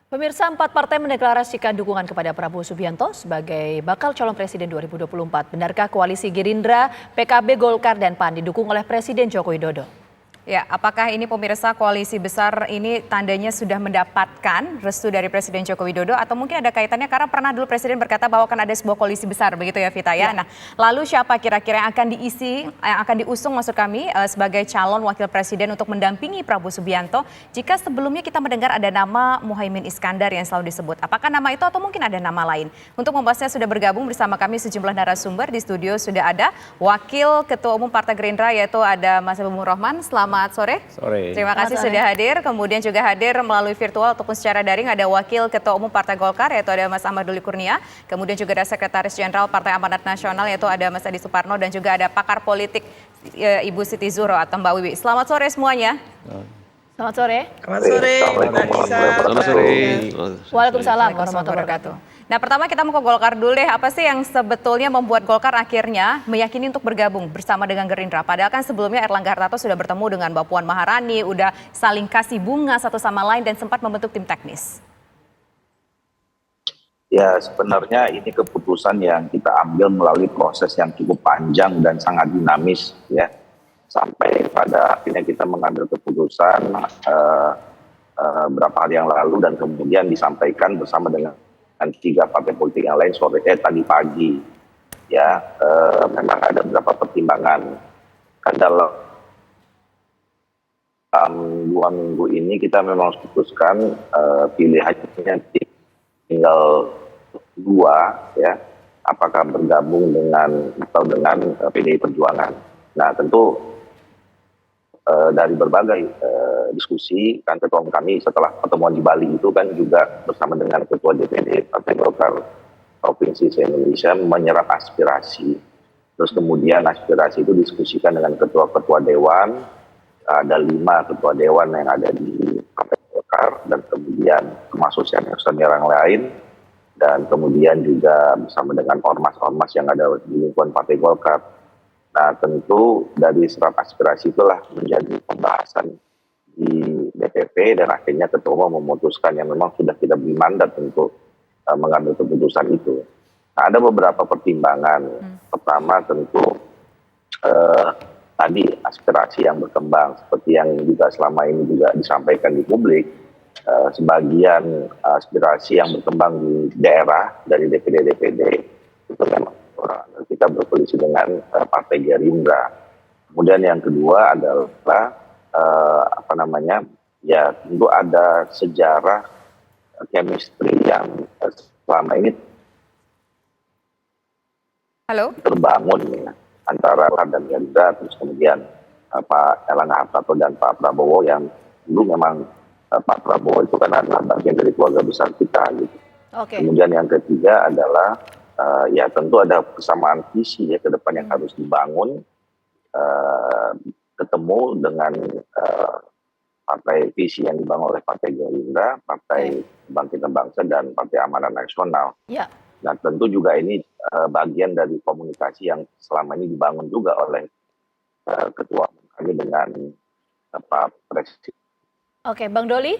Pemirsa, 4 partai mendeklarasikan dukungan kepada Prabowo Subianto sebagai bakal calon presiden 2024. Benarkah koalisi Gerindra, PKB, Golkar, dan PAN didukung oleh Presiden Joko Widodo? Ya, apakah ini pemirsa koalisi besar ini tandanya sudah mendapatkan restu dari Presiden Joko Widodo atau mungkin ada kaitannya karena pernah dulu Presiden berkata bahwa akan ada sebuah koalisi besar begitu ya Vita ya. Nah, lalu siapa kira-kira yang akan yang akan diusung maksud kami sebagai calon wakil presiden untuk mendampingi Prabowo Subianto jika sebelumnya kita mendengar ada nama Muhaimin Iskandar yang selalu disebut. Apakah nama itu atau mungkin ada nama lain? Untuk membahasnya sudah bergabung bersama kami sejumlah narasumber. Di studio sudah ada Wakil Ketua Umum Partai Gerindra yaitu ada Mas Habibur Rahman. Selamat sore. Terima kasih sudah hadir. Kemudian juga hadir melalui virtual ataupun secara daring ada Wakil Ketua Umum Partai Golkar yaitu ada Mas Ahmad Doli Kurnia. Kemudian juga ada Sekretaris Jenderal Partai Amanat Nasional yaitu ada Mas Adi Suparno dan juga ada pakar politik Ibu Siti Zuhro atau Mbak Wiwi. Selamat sore semuanya. Selamat sore. Selamat sore. Selamat sore. Waalaikumsalam warahmatullahi wabarakatuh. Nah, pertama kita mau ke Golkar dulu deh. Apa sih yang sebetulnya membuat Golkar akhirnya meyakini untuk bergabung bersama dengan Gerindra? Padahal kan sebelumnya Erlangga Hartarto sudah bertemu dengan Mbak Puan Maharani, udah saling kasih bunga satu sama lain dan sempat membentuk tim teknis. Ya, sebenarnya ini keputusan yang kita ambil melalui proses yang cukup panjang dan sangat dinamis ya. Sampai pada akhirnya kita mengambil keputusan beberapa hari yang lalu dan kemudian disampaikan bersama dengan 3 partai politik yang lain tadi pagi. Ya, memang ada beberapa pertimbangan. Kan dalam 2 minggu ini kita memang putuskan pilihannya tinggal 2 ya. Apakah bergabung dengan PDI Perjuangan. Nah, tentu dari berbagai diskusi kan ketua kami setelah pertemuan di Bali itu kan juga bersama dengan ketua DPD Partai Golkar Provinsi se-Indonesia menyerap aspirasi. Terus kemudian aspirasi itu diskusikan dengan ketua-ketua dewan, ada 5 ketua dewan yang ada di Partai Golkar dan kemudian termasuk senior yang lain dan kemudian juga bersama dengan ormas-ormas yang ada di lingkungan Partai Golkar. Nah, tentu dari serap aspirasi itulah menjadi pembahasan di DPP dan akhirnya ketua umum memutuskan yang memang sudah kita beri mandat untuk mengambil keputusan itu. Nah, ada beberapa pertimbangan. Pertama tentu tadi aspirasi yang berkembang seperti yang juga selama ini juga disampaikan di publik. Sebagian aspirasi yang berkembang di daerah dari DPD-DPD itu memang kita berkoalisi dengan Partai Gerindra. Kemudian yang kedua adalah ya tentu ada sejarah chemistry yang selama ini terbangun ya, antara Golkar dan Gerindra, terus kemudian Pak Erlangga Hartarto dan Pak Prabowo yang dulu memang Pak Prabowo itu kan adalah bagian dari keluarga besar kita gitu. Kemudian yang ketiga adalah ya tentu ada kesamaan visi ya ke depan yang harus dibangun, ketemu dengan partai visi yang dibangun oleh Partai Gerindra, Partai Kebangkitan Bangsa dan Partai Amanat Nasional. Nah, tentu juga ini bagian dari komunikasi yang selama ini dibangun juga oleh ketua umum kami dengan Pak Presiden. Bang Doli.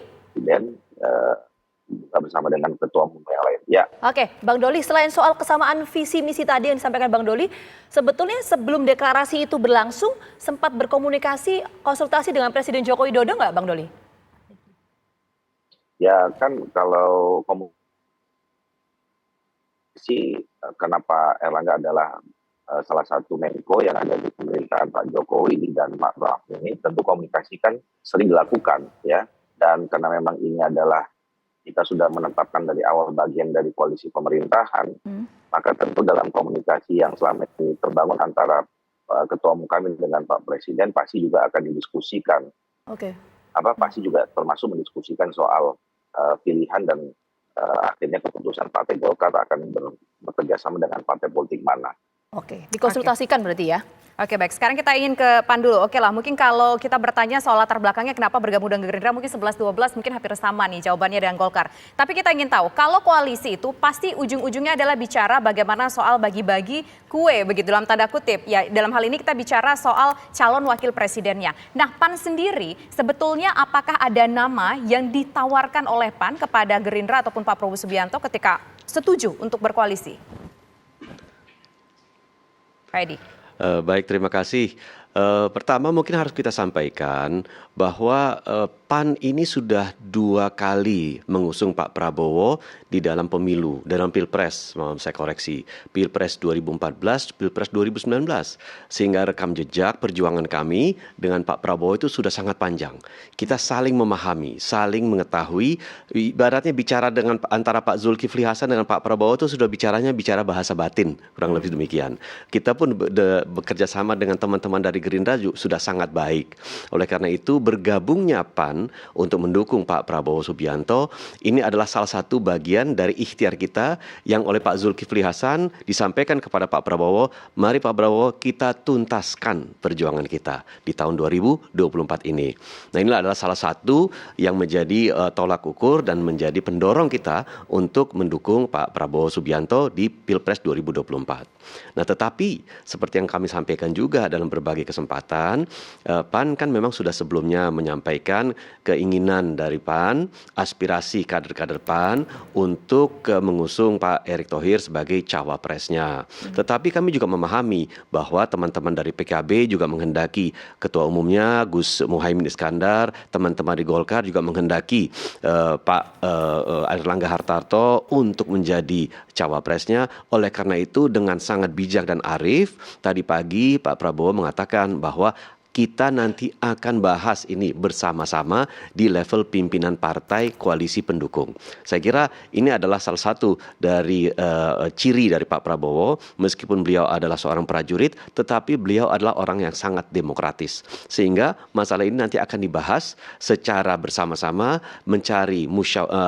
Bersama dengan ketua umum yang lain. Ya. Bang Doli, selain soal kesamaan visi misi tadi yang disampaikan Bang Doli, sebetulnya sebelum deklarasi itu berlangsung sempat berkomunikasi, konsultasi dengan Presiden Joko Widodo nggak, Bang Doli? Ya kan kalau komunikasi kenapa Erlangga adalah salah satu Menko yang ada di pemerintahan Pak Jokowi dan Pak Prabowo ini, tentu komunikasi kan sering dilakukan ya, dan karena memang ini adalah kita sudah menetapkan dari awal bagian dari koalisi pemerintahan, maka tentu dalam komunikasi yang selama ini terbangun antara ketua umum kami dengan Pak Presiden pasti juga akan didiskusikan. Pasti juga termasuk mendiskusikan soal pilihan dan akhirnya keputusan Partai Golkar akan bekerja sama dengan partai politik mana. Oke, dikonsultasikan berarti ya. Oke baik, sekarang kita ingin ke Pan dulu. Oke lah, mungkin kalau kita bertanya soal latar belakangnya kenapa bergabung dengan Gerindra, mungkin 11-12 mungkin hampir sama nih jawabannya dengan Golkar. Tapi kita ingin tahu, kalau koalisi itu pasti ujung-ujungnya adalah bicara bagaimana soal bagi-bagi kue, begitu dalam tanda kutip. Ya dalam hal ini kita bicara soal calon wakil presidennya. Nah Pan sendiri, sebetulnya apakah ada nama yang ditawarkan oleh Pan kepada Gerindra ataupun Pak Prabowo Subianto ketika setuju untuk berkoalisi? Pak Edi. Baik, terima kasih. Pertama mungkin harus kita sampaikan bahwa PAN ini sudah 2 kali mengusung Pak Prabowo di dalam pemilu, dalam Pilpres, saya koreksi, Pilpres 2014, Pilpres 2019. Sehingga rekam jejak perjuangan kami dengan Pak Prabowo itu sudah sangat panjang. Kita saling memahami, saling mengetahui, ibaratnya bicara dengan antara Pak Zulkifli Hasan dengan Pak Prabowo itu sudah bicara bahasa batin, kurang lebih demikian. Kita pun bekerja sama dengan teman-teman dari Gerindra sudah sangat baik. Oleh karena itu bergabungnya PAN untuk mendukung Pak Prabowo Subianto ini adalah salah satu bagian dari ikhtiar kita yang oleh Pak Zulkifli Hasan disampaikan kepada Pak Prabowo, mari Pak Prabowo kita tuntaskan perjuangan kita di tahun 2024 ini. Nah inilah adalah salah satu yang menjadi tolak ukur dan menjadi pendorong kita untuk mendukung Pak Prabowo Subianto di Pilpres 2024. Nah tetapi seperti yang kami sampaikan juga dalam berbagai kesempatan, PAN kan memang sudah sebelumnya menyampaikan keinginan dari PAN, aspirasi kader-kader PAN untuk mengusung Pak Erick Thohir sebagai cawapresnya. Tetapi kami juga memahami bahwa teman-teman dari PKB juga menghendaki ketua umumnya Gus Muhaimin Iskandar, teman-teman di Golkar juga menghendaki Pak Airlangga Hartarto untuk menjadi cawapresnya. Oleh karena itu dengan sangat bijak dan arif, tadi pagi Pak Prabowo mengatakan bahwa kita nanti akan bahas ini bersama-sama di level pimpinan partai koalisi pendukung. Saya kira ini adalah salah satu dari ciri dari Pak Prabowo, meskipun beliau adalah seorang prajurit, tetapi beliau adalah orang yang sangat demokratis. Sehingga masalah ini nanti akan dibahas secara bersama-sama,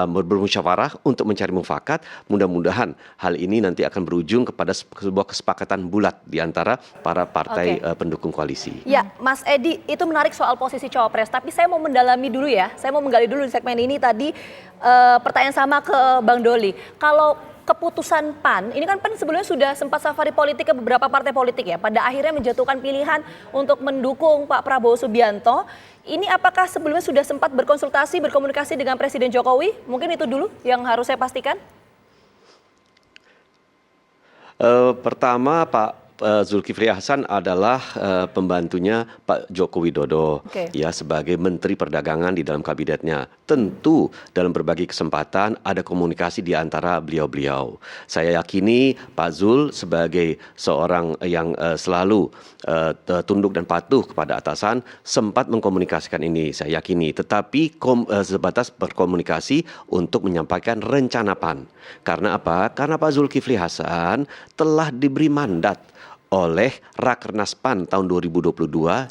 bermusyawarah untuk mencari mufakat. Mudah-mudahan hal ini nanti akan berujung kepada sebuah kesepakatan bulat di antara para partai pendukung koalisi. Ya, Mas Edi, itu menarik soal posisi cawapres, tapi saya mau mendalami dulu ya, saya mau menggali dulu di segmen ini tadi pertanyaan sama ke Bang Doli. Kalau keputusan PAN, ini kan PAN sebelumnya sudah sempat safari politik ke beberapa partai politik ya, pada akhirnya menjatuhkan pilihan untuk mendukung Pak Prabowo Subianto. Ini apakah sebelumnya sudah sempat berkonsultasi, berkomunikasi dengan Presiden Jokowi? Mungkin itu dulu yang harus saya pastikan. Pertama Pak Zulkifli Hasan adalah pembantunya Pak Joko Widodo ya sebagai Menteri Perdagangan di dalam kabinetnya. Tentu dalam berbagai kesempatan ada komunikasi di antara beliau-beliau. Saya yakini Pak Zul sebagai seorang yang selalu tunduk dan patuh kepada atasan sempat mengkomunikasikan ini, saya yakini. Tetapi sebatas berkomunikasi untuk menyampaikan rencana PAN. Karena apa? Karena Pak Zulkifli Hasan telah diberi mandat oleh Rakernas PAN tahun 2022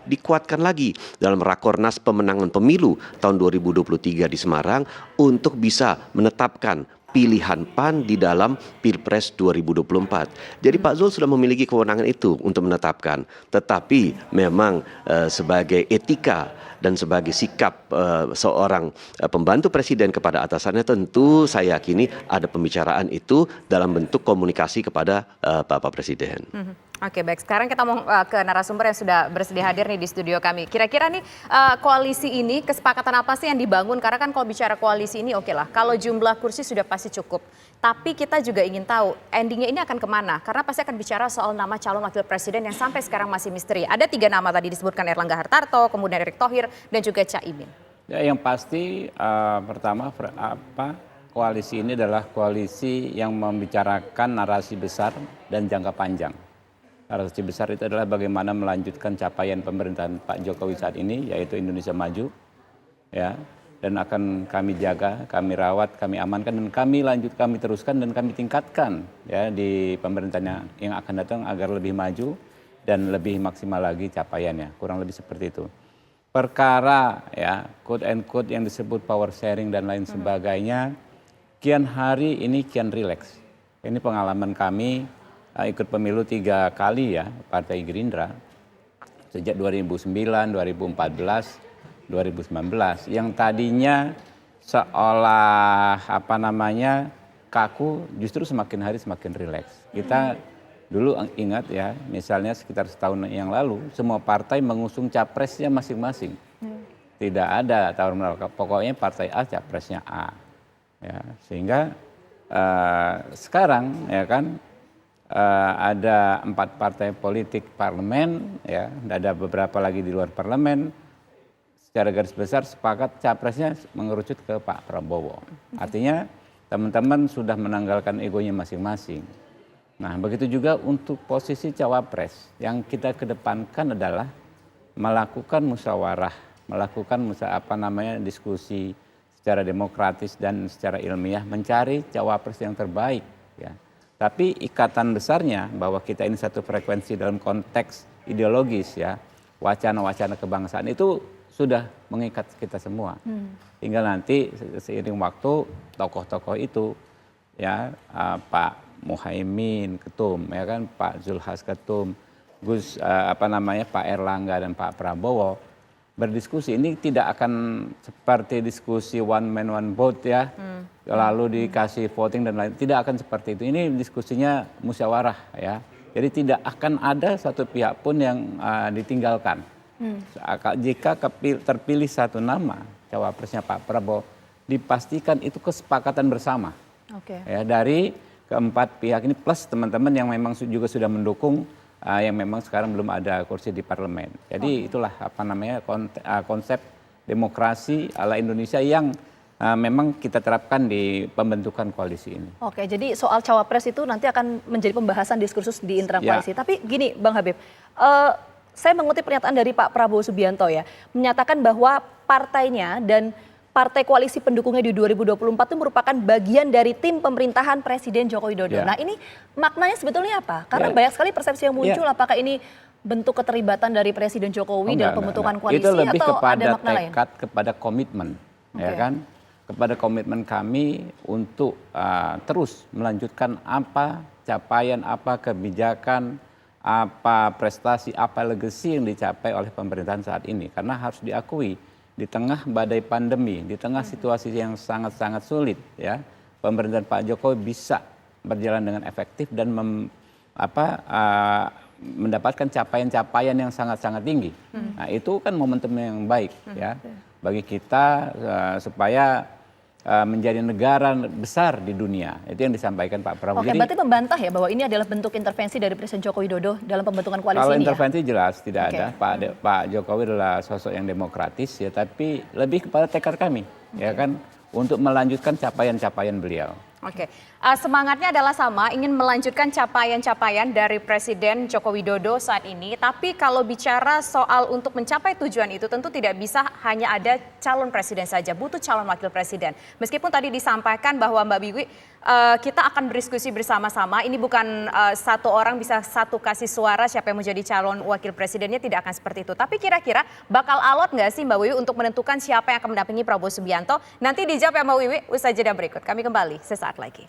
dikuatkan lagi dalam Rakornas pemenangan pemilu tahun 2023 di Semarang untuk bisa menetapkan pilihan PAN di dalam Pilpres 2024. Jadi Pak Zul sudah memiliki kewenangan itu untuk menetapkan. Tetapi memang sebagai etika dan sebagai sikap seorang pembantu presiden kepada atasannya, tentu saya yakini ada pembicaraan itu dalam bentuk komunikasi kepada Bapak Presiden. Oke baik, sekarang kita mau ke narasumber yang sudah bersedia hadir nih di studio kami. Kira-kira nih koalisi ini kesepakatan apa sih yang dibangun? Karena kan kalau bicara koalisi ini oke lah, kalau jumlah kursi sudah pasti cukup. Tapi kita juga ingin tahu endingnya ini akan kemana? Karena pasti akan bicara soal nama calon wakil presiden yang sampai sekarang masih misteri. Ada 3 nama tadi disebutkan, Airlangga Hartarto, kemudian Erick Thohir, dan juga Caimin. Ya, yang pasti pertama koalisi ini adalah koalisi yang membicarakan narasi besar dan jangka panjang. Narasi besar itu adalah bagaimana melanjutkan capaian pemerintahan Pak Jokowi saat ini, yaitu Indonesia Maju, ya, dan akan kami jaga, kami rawat, kami amankan, dan kami teruskan dan kami tingkatkan ya di pemerintahan yang akan datang agar lebih maju dan lebih maksimal lagi capaiannya, kurang lebih seperti itu. Perkara ya quote and quote yang disebut power sharing dan lain sebagainya, kian hari ini kian rileks. Ini pengalaman kami ikut pemilu 3 kali ya, Partai Gerindra. Sejak 2009, 2014, 2019. Yang tadinya seolah kaku, justru semakin hari semakin rileks. Kita dulu ingat ya, misalnya sekitar setahun yang lalu, semua partai mengusung capresnya masing-masing. Tidak ada tawar menawar, pokoknya partai A capresnya A. Ya, sehingga sekarang ya kan ada 4 partai politik parlemen, ya, ada beberapa lagi di luar parlemen. Secara garis besar sepakat capresnya mengerucut ke Pak Prabowo. Artinya teman-teman sudah menanggalkan egonya masing-masing. Nah, begitu juga untuk posisi cawapres yang kita kedepankan adalah melakukan musyawarah, melakukan diskusi secara demokratis dan secara ilmiah, mencari cawapres yang terbaik. Ya. Tapi ikatan besarnya bahwa kita ini satu frekuensi dalam konteks ideologis, ya, wacana-wacana kebangsaan itu sudah mengikat kita semua. Tinggal nanti seiring waktu tokoh-tokoh itu, ya, Pak Muhaimin ketum, ya kan, Pak Zulhas ketum, Pak Erlangga dan Pak Prabowo berdiskusi. Ini tidak akan seperti diskusi one man one vote, ya, lalu dikasih voting dan lain. Tidak akan seperti itu. Ini diskusinya musyawarah, ya. Jadi tidak akan ada satu pihak pun yang ditinggalkan. Jika terpilih satu nama cawapresnya Pak Prabowo, dipastikan itu kesepakatan bersama. Ya, dari keempat pihak ini plus teman-teman yang memang juga sudah mendukung, yang memang sekarang belum ada kursi di parlemen. Jadi itulah konsep demokrasi ala Indonesia yang memang kita terapkan di pembentukan koalisi ini. Oke, jadi soal cawapres itu nanti akan menjadi pembahasan diskursus di internal koalisi. Tapi gini, Bang Habib, saya mengutip pernyataan dari Pak Prabowo Subianto, ya, menyatakan bahwa partainya dan partai koalisi pendukungnya di 2024 itu merupakan bagian dari tim pemerintahan Presiden Joko Widodo. Nah, ini maknanya sebetulnya apa? Karena banyak sekali persepsi yang muncul, apakah ini bentuk keterlibatan dari Presiden Jokowi dalam pembentukan koalisi itu lebih atau kepada ada makna lain? tekad, kepada komitmen, ya kan? Kepada komitmen kami untuk terus melanjutkan apa capaian, apa kebijakan, apa prestasi, apa legacy yang dicapai oleh pemerintahan saat ini. Karena harus diakui, di tengah badai pandemi, di tengah situasi yang sangat-sangat sulit, ya, pemerintahan Pak Jokowi bisa berjalan dengan efektif dan mendapatkan capaian-capaian yang sangat-sangat tinggi. Nah, itu kan momentum yang baik, ya, bagi kita supaya menjadi negara besar di dunia. Itu yang disampaikan Pak Prabowo. Oke, berarti membantah ya bahwa ini adalah bentuk intervensi dari Presiden Joko Widodo dalam pembentukan koalisi kalau ini, intervensi jelas tidak Oke. ada. Pak Jokowi adalah sosok yang demokratis, ya, tapi lebih kepada tekad kami, ya kan, untuk melanjutkan capaian-capaian beliau. Oke, semangatnya adalah sama, ingin melanjutkan capaian-capaian dari Presiden Joko Widodo saat ini. Tapi kalau bicara soal untuk mencapai tujuan itu, tentu tidak bisa hanya ada calon presiden saja, butuh calon wakil presiden. Meskipun tadi disampaikan bahwa Mbak Biwi, kita akan berdiskusi bersama-sama. Ini bukan satu orang bisa satu kasih suara siapa yang menjadi calon wakil presidennya, tidak akan seperti itu. Tapi kira-kira bakal alot nggak sih Mbak Wiwi untuk menentukan siapa yang akan mendampingi Prabowo Subianto? Nanti dijawab ya Mbak Wiwi, usai jeda berikut. Kami kembali sesaat lagi.